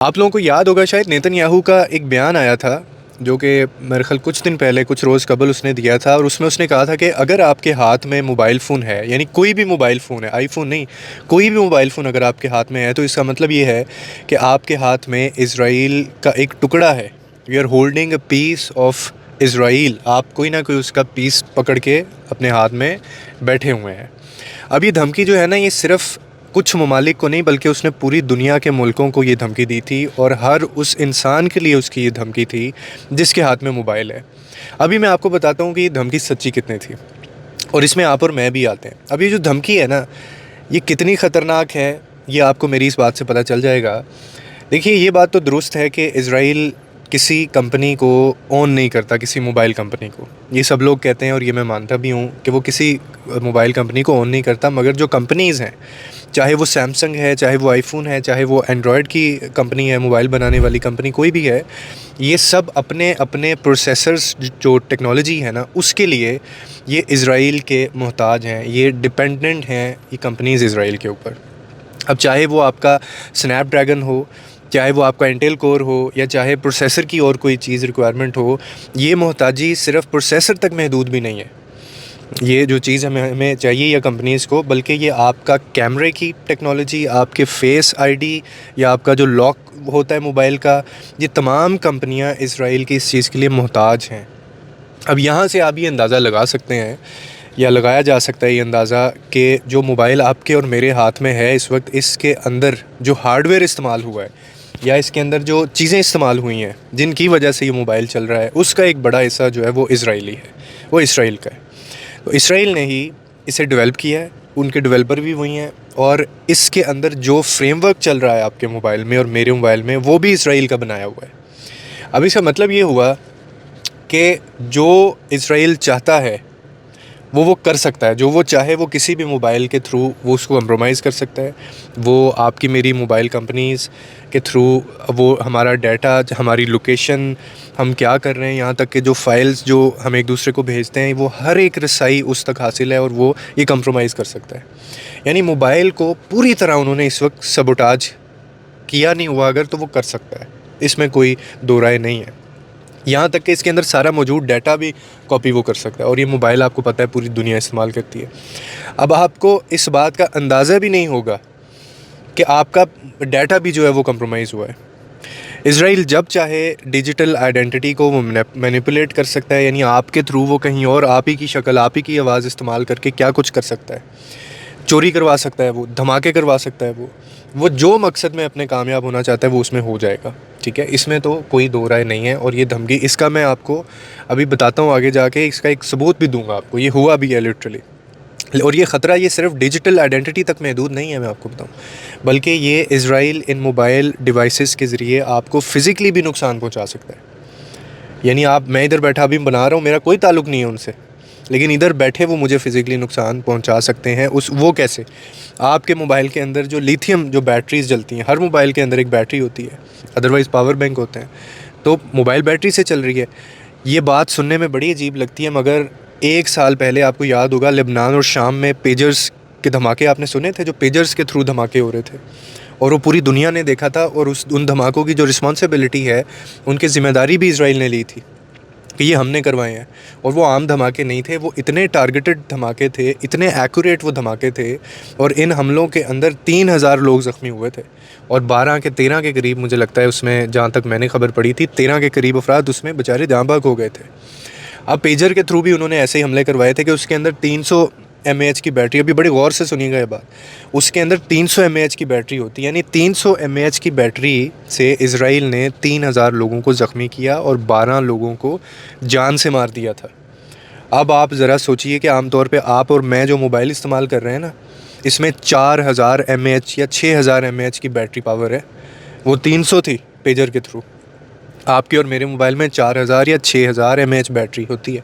آپ لوگوں کو یاد ہوگا شاید نیتن یاہو کا ایک بیان آیا تھا جو کہ میرے خیال کچھ دن پہلے کچھ روز قبل اس نے دیا تھا، اور اس نے کہا تھا کہ اگر آپ کے ہاتھ میں موبائل فون ہے، یعنی کوئی بھی موبائل فون ہے، آئی فون نہیں، کوئی بھی موبائل فون اگر آپ کے ہاتھ میں ہے تو اس کا مطلب یہ ہے کہ آپ کے ہاتھ میں اسرائیل کا ایک ٹکڑا ہے. You are holding a piece of Israel. آپ کوئی نہ کوئی اس کا پیس پکڑ کے اپنے ہاتھ میں بیٹھے ہوئے ہیں. اب یہ دھمکی جو ہے نا، یہ صرف کچھ ممالک کو نہیں بلکہ اس نے پوری دنیا کے ملکوں کو یہ دھمکی دی تھی، اور ہر اس انسان کے لیے اس کی یہ دھمکی تھی جس کے ہاتھ میں موبائل ہے. ابھی میں آپ کو بتاتا ہوں کہ یہ دھمکی سچی کتنی تھی، اور اس میں آپ اور میں بھی آتے ہیں. اب یہ جو دھمکی ہے نا، یہ کتنی خطرناک ہے یہ آپ کو میری اس بات سے پتہ چل جائے گا. دیکھیے، یہ بات تو درست ہے کہ اسرائیل کسی کمپنی کو اون نہیں کرتا، کسی موبائل کمپنی کو. یہ سب لوگ کہتے ہیں اور یہ میں مانتا بھی ہوں کہ وہ کسی موبائل کمپنی کو اون نہیں کرتا، مگر جو کمپنیز ہیں، چاہے وہ سیمسنگ ہے، چاہے وہ آئی فون ہے، چاہے وہ اینڈرائڈ کی کمپنی ہے، موبائل بنانے والی کمپنی کوئی بھی ہے، یہ سب اپنے اپنے پروسیسرز جو ٹیکنالوجی ہے نا، اس کے لیے یہ اسرائیل کے محتاج ہیں، یہ ڈپینڈنٹ ہیں یہ کمپنیز اسرائیل کے اوپر. اب چاہے وہ آپ کا سنیپ ڈریگن ہو، چاہے وہ آپ کا انٹیل کور ہو، یا چاہے پروسیسر کی اور کوئی چیز ریکوائرمنٹ ہو، یہ محتاجی صرف پروسیسر تک محدود بھی نہیں ہے. یہ جو چیز ہمیں چاہیے یا کمپنیز کو، بلکہ یہ آپ کا کیمرے کی ٹیکنالوجی، آپ کے فیس آئی ڈی، یا آپ کا جو لاک ہوتا ہے موبائل کا، یہ تمام کمپنیاں اسرائیل کی اس چیز کے لیے محتاج ہیں. اب یہاں سے آپ یہ اندازہ لگا سکتے ہیں، یا لگایا جا سکتا ہے یہ اندازہ، کہ جو موبائل آپ کے اور میرے ہاتھ میں ہے اس وقت، اس کے اندر جو ہارڈ ویئر استعمال ہوا ہے، یا اس کے اندر جو چیزیں استعمال ہوئی ہیں جن کی وجہ سے یہ موبائل چل رہا ہے، اس کا ایک بڑا حصہ جو ہے وہ اسرائیلی ہے، وہ اسرائیل کا ہے. تو اسرائیل نے ہی اسے ڈیولپ کیا ہے، ان کے ڈیولپر بھی وہی ہیں، اور اس کے اندر جو فریم ورک چل رہا ہے آپ کے موبائل میں اور میرے موبائل میں، وہ بھی اسرائیل کا بنایا ہوا ہے. اب اس کا مطلب یہ ہوا کہ جو اسرائیل چاہتا ہے وہ کر سکتا ہے. جو وہ چاہے وہ کسی بھی موبائل کے تھرو وہ اس کو کمپرومائز کر سکتا ہے. وہ آپ کی میری موبائل کمپنیز کے تھرو وہ ہمارا ڈیٹا، ہماری لوکیشن، ہم کیا کر رہے ہیں، یہاں تک کہ جو فائلز جو ہم ایک دوسرے کو بھیجتے ہیں، وہ ہر ایک رسائی اس تک حاصل ہے، اور وہ یہ کمپرومائز کر سکتا ہے. یعنی موبائل کو پوری طرح انہوں نے اس وقت سبوٹاج کیا نہیں ہوا اگر، تو وہ کر سکتا ہے، اس میں کوئی دو رائے نہیں ہے. یہاں تک کہ اس کے اندر سارا موجود ڈیٹا بھی کاپی وہ کر سکتا ہے، اور یہ موبائل آپ کو پتہ ہے پوری دنیا استعمال کرتی ہے. اب آپ کو اس بات کا اندازہ بھی نہیں ہوگا کہ آپ کا ڈیٹا بھی جو ہے وہ کمپرومائز ہوا ہے. اسرائیل جب چاہے ڈیجیٹل آئیڈینٹی کو وہ مینیپولیٹ کر سکتا ہے، یعنی آپ کے تھرو وہ کہیں اور آپ ہی کی شکل، آپ ہی کی آواز استعمال کر کے کیا کچھ کر سکتا ہے. چوری کروا سکتا ہے، وہ دھماکے کروا سکتا ہے، وہ جو مقصد میں اپنے کامیاب ہونا چاہتا ہے وہ اس میں ہو جائے گا. ٹھیک ہے، اس میں تو کوئی دو رائے نہیں ہے. اور یہ دھمکی، اس کا میں آپ کو ابھی بتاتا ہوں آگے جا کے، اس کا ایک ثبوت بھی دوں گا آپ کو. یہ ہوا بھی ہے لٹرلی. اور یہ خطرہ یہ صرف ڈیجیٹل آئیڈینٹی تک محدود نہیں ہے، میں آپ کو بتاؤں، بلکہ یہ اسرائیل ان موبائل ڈیوائسز کے ذریعے آپ کو فزیکلی بھی نقصان پہنچا سکتا ہے. یعنی میں ادھر بیٹھا بھی بنا رہا ہوں، میرا کوئی تعلق نہیں ہے ان سے، لیکن ادھر بیٹھے وہ مجھے فزیکلی نقصان پہنچا سکتے ہیں. وہ کیسے؟ آپ کے موبائل کے اندر جو لیتھیم جو بیٹریز جلتی ہیں، ہر موبائل کے اندر ایک بیٹری ہوتی ہے، ادروائز پاور بینک ہوتے ہیں، تو موبائل بیٹری سے چل رہی ہے. یہ بات سننے میں بڑی عجیب لگتی ہے، مگر 1 سال پہلے آپ کو یاد ہوگا لبنان اور شام میں پیجرز کے دھماکے آپ نے سنے تھے، جو پیجرز کے تھرو دھماکے ہو رہے تھے، اور وہ پوری دنیا نے دیکھا تھا. اور ان دھماکوں کی جو رسپانسبلٹی ہے، ان کی ذمہ داری بھی اسرائیل نے لی تھی کہ یہ ہم نے کروائے ہیں. اور وہ عام دھماکے نہیں تھے، وہ اتنے ٹارگیٹڈ دھماکے تھے، اتنے ایکوریٹ وہ دھماکے تھے. اور ان حملوں کے اندر 3,000 لوگ زخمی ہوئے تھے، اور 13 کے قریب مجھے لگتا ہے اس میں، جہاں تک میں نے خبر پڑھی تھی، 13 کے قریب افراد اس میں بیچارے جاں بحق ہو گئے تھے. اب پیجر کے تھرو بھی انہوں نے ایسے ہی حملے کروائے تھے کہ اس کے اندر 300 mAh کی بیٹری، ابھی بڑے غور سے سنیے گا یہ بات، اس کے اندر 300 mAh کی بیٹری ہوتی ہے. یعنی 300 mAh کی بیٹری سے اسرائیل نے 3,000 لوگوں کو زخمی کیا اور 12 لوگوں کو جان سے مار دیا تھا. اب آپ ذرا سوچئے کہ عام طور پہ آپ اور میں جو موبائل استعمال کر رہے ہیں نا، اس میں 4,000 mAh یا 6,000 mAh کی بیٹری پاور ہے. وہ 300 تھی پیجر کے تھرو. آپ کے اور میرے موبائل میں 4,000 یا 6,000 mAh بیٹری ہوتی ہے.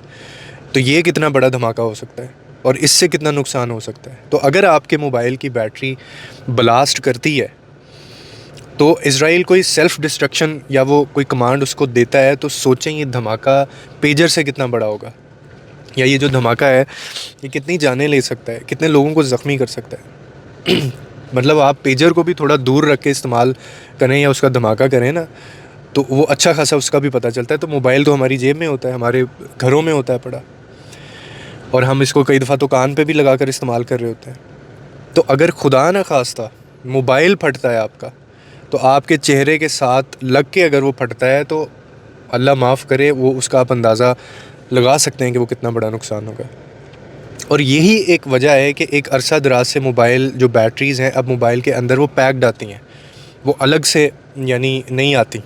تو یہ کتنا بڑا دھماکہ ہو سکتا ہے، اور اس سے کتنا نقصان ہو سکتا ہے. تو اگر آپ کے موبائل کی بیٹری بلاسٹ کرتی ہے، تو اسرائیل کوئی سیلف ڈسٹرکشن یا وہ کوئی کمانڈ اس کو دیتا ہے، تو سوچیں یہ دھماکہ پیجر سے کتنا بڑا ہوگا، یا یہ جو دھماکہ ہے یہ کتنی جانیں لے سکتا ہے، کتنے لوگوں کو زخمی کر سکتا ہے. مطلب آپ پیجر کو بھی تھوڑا دور رکھ کے استعمال کریں یا اس کا دھماکہ کریں نا تو وہ اچھا خاصا اس کا بھی پتہ چلتا ہے. تو موبائل تو ہماری جیب میں ہوتا ہے, ہمارے گھروں میں ہوتا ہے پڑا, اور ہم اس کو کئی دفعہ تو کان پہ بھی لگا کر استعمال کر رہے ہوتے ہیں. تو اگر خدا نہ خواستہ موبائل پھٹتا ہے آپ کا, تو آپ کے چہرے کے ساتھ لگ کے اگر وہ پھٹتا ہے تو اللہ معاف کرے, وہ اس کا آپ اندازہ لگا سکتے ہیں کہ وہ کتنا بڑا نقصان ہوگا. اور یہی ایک وجہ ہے کہ ایک عرصہ دراز سے موبائل جو بیٹریز ہیں اب موبائل کے اندر وہ پیکڈ آتی ہیں, وہ الگ سے یعنی نہیں آتی.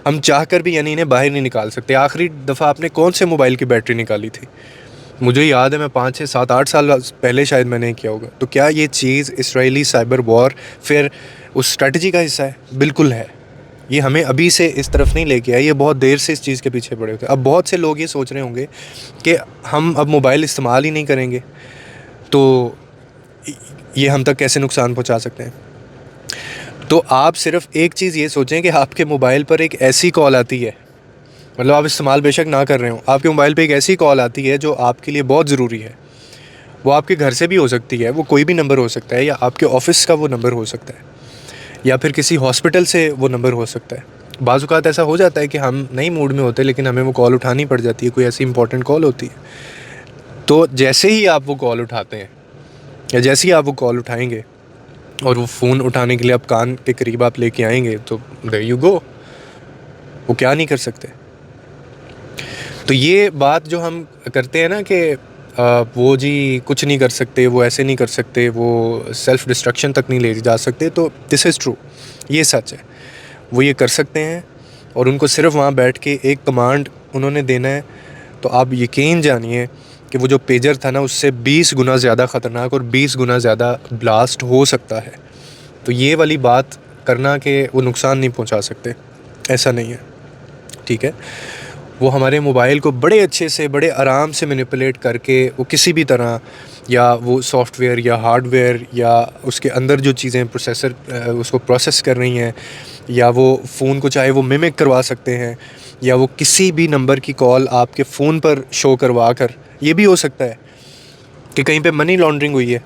ہم چاہ کر بھی یعنی انہیں باہر نہیں نکال سکتے. آخری دفعہ آپ نے کون سے موبائل کی بیٹری نکالی تھی؟ مجھے یاد ہے میں 5 سے 7 8 سال پہلے شاید میں نے کیا ہوگا. تو کیا یہ چیز اسرائیلی سائبر وار پھر اس اسٹریٹجی کا حصہ ہے؟ بالکل ہے. یہ ہمیں ابھی سے اس طرف نہیں لے کے آیا, یہ بہت دیر سے اس چیز کے پیچھے پڑے ہوتے ہیں. اب بہت سے لوگ یہ سوچ رہے ہوں گے کہ ہم اب موبائل استعمال ہی نہیں کریں گے تو یہ ہم تک کیسے نقصان پہنچا سکتے ہیں. تو آپ صرف ایک چیز یہ سوچیں کہ آپ کے موبائل پر ایک ایسی کال آتی ہے, مطلب آپ استعمال بے شک نہ کر رہے ہوں, آپ کے موبائل پہ ایک ایسی کال آتی ہے جو آپ کے لیے بہت ضروری ہے. وہ آپ کے گھر سے بھی ہو سکتی ہے, وہ کوئی بھی نمبر ہو سکتا ہے, یا آپ کے آفس کا وہ نمبر ہو سکتا ہے, یا پھر کسی ہاسپٹل سے وہ نمبر ہو سکتا ہے. بعض اوقات ایسا ہو جاتا ہے کہ ہم نہیں موڈ میں ہوتے لیکن ہمیں وہ کال اٹھانی پڑ جاتی ہے, کوئی ایسی امپورٹنٹ کال ہوتی ہے. تو جیسے ہی آپ وہ کال اٹھاتے ہیں یا جیسے ہی آپ وہ کال اٹھائیں گے اور وہ فون اٹھانے کے لیے آپ کان کے قریب آپ لے کے آئیں گے تو there you go, وہ کیا نہیں کر سکتے. تو یہ بات جو ہم کرتے ہیں نا کہ وہ جی کچھ نہیں کر سکتے, وہ ایسے نہیں کر سکتے, وہ سیلف ڈسٹرکشن تک نہیں لے جا سکتے, تو دس از ٹرو, یہ سچ ہے. وہ یہ کر سکتے ہیں اور ان کو صرف وہاں بیٹھ کے ایک کمانڈ انہوں نے دینا ہے. تو آپ یقین جانیے کہ وہ جو پیجر تھا نا اس سے 20 گنا زیادہ خطرناک اور 20 گنا زیادہ بلاسٹ ہو سکتا ہے. تو یہ والی بات کرنا کہ وہ نقصان نہیں پہنچا سکتے, ایسا نہیں ہے, ٹھیک ہے. وہ ہمارے موبائل کو بڑے اچھے سے بڑے آرام سے مینیپولیٹ کر کے وہ کسی بھی طرح, یا وہ سافٹ ویئر یا ہارڈ ویئر یا اس کے اندر جو چیزیں پروسیسر اس کو پروسیس کر رہی ہیں, یا وہ فون کو چاہے وہ میمک کروا سکتے ہیں, یا وہ کسی بھی نمبر کی کال آپ کے فون پر شو کروا کر, یہ بھی ہو سکتا ہے کہ کہیں پہ منی لانڈرنگ ہوئی ہے,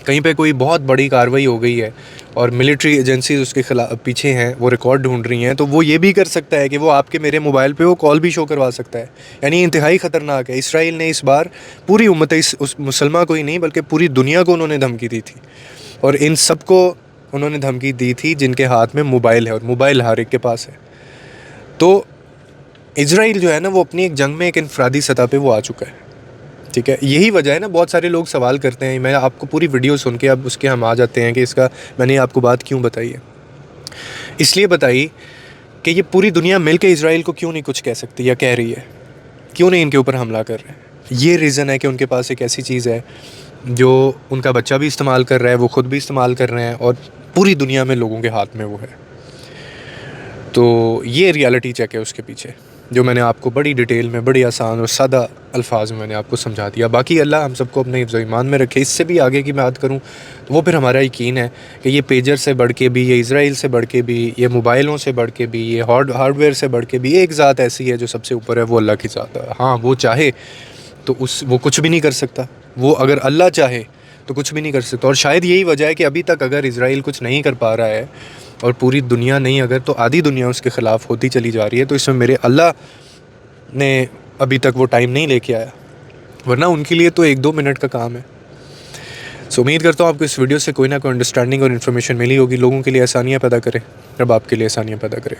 کہیں پہ کوئی بہت بڑی کارروائی ہو گئی ہے اور ملٹری ایجنسیز اس کے خلاف پیچھے ہیں, وہ ریکارڈ ڈھونڈ رہی ہیں, تو وہ یہ بھی کر سکتا ہے کہ وہ آپ کے میرے موبائل پہ وہ کال بھی شو کروا سکتا ہے. یعنی انتہائی خطرناک ہے. اسرائیل نے اس بار پوری امت اس مسلمہ کو ہی نہیں بلکہ پوری دنیا کو انہوں نے دھمکی دی تھی, اور ان سب کو انہوں نے دھمکی دی تھی جن کے ہاتھ میں موبائل ہے, اور موبائل ہر ایک کے پاس ہے. تو اسرائیل جو ہے نا وہ اپنی ایک جنگ میں ایک انفرادی سطح پہ وہ آ چکا ہے, ٹھیک ہے. یہی وجہ ہے نا, بہت سارے لوگ سوال کرتے ہیں, میں آپ کو پوری ویڈیو سن کے اب اس کے ہم آ جاتے ہیں کہ اس کا میں نے آپ کو بات کیوں بتائی ہے. اس لیے بتائی کہ یہ پوری دنیا مل کے اسرائیل کو کیوں نہیں کچھ کہہ سکتی یا کہہ رہی ہے, کیوں نہیں ان کے اوپر حملہ کر رہے ہیں. یہ ریزن ہے کہ ان کے پاس ایک ایسی چیز ہے جو ان کا بچہ بھی استعمال کر رہا ہے, وہ خود بھی استعمال کر رہے ہیں, اور پوری دنیا میں لوگوں کے ہاتھ میں وہ ہے. تو یہ ریالٹی چیک ہے اس کے پیچھے, جو میں نے آپ کو بڑی ڈیٹیل میں بڑی آسان اور سادہ الفاظ میں نے آپ کو سمجھا دیا. باقی اللہ ہم سب کو اپنے حفظ و ایمان میں رکھے. اس سے بھی آگے کی بات کروں تو وہ پھر ہمارا یقین ہے کہ یہ پیجر سے بڑھ کے بھی, یہ اسرائیل سے بڑھ کے بھی, یہ موبائلوں سے بڑھ کے بھی, یہ ہارڈ ویئر سے بڑھ کے بھی ایک ذات ایسی ہے جو سب سے اوپر ہے, وہ اللہ کی ذات ہے. ہاں وہ چاہے تو وہ کچھ بھی نہیں کر سکتا, وہ اگر اللہ چاہے تو کچھ بھی نہیں کر سکتا. اور شاید یہی وجہ ہے کہ ابھی تک اگر اسرائیل کچھ نہیں کر پا رہا ہے اور پوری دنیا نہیں, اگر تو آدھی دنیا اس کے خلاف ہوتی چلی جا رہی ہے, تو اس میں میرے اللہ نے ابھی تک وہ ٹائم نہیں لے کے آیا, ورنہ ان کے لیے تو 1-2 منٹ کا کام ہے. سو امید کرتا ہوں آپ کو اس ویڈیو سے کوئی نہ کوئی انڈرسٹینڈنگ اور انفارمیشن ملی ہوگی. لوگوں کے لیے آسانیاں پیدا کرے, رب آپ کے لیے آسانیاں پیدا کرے.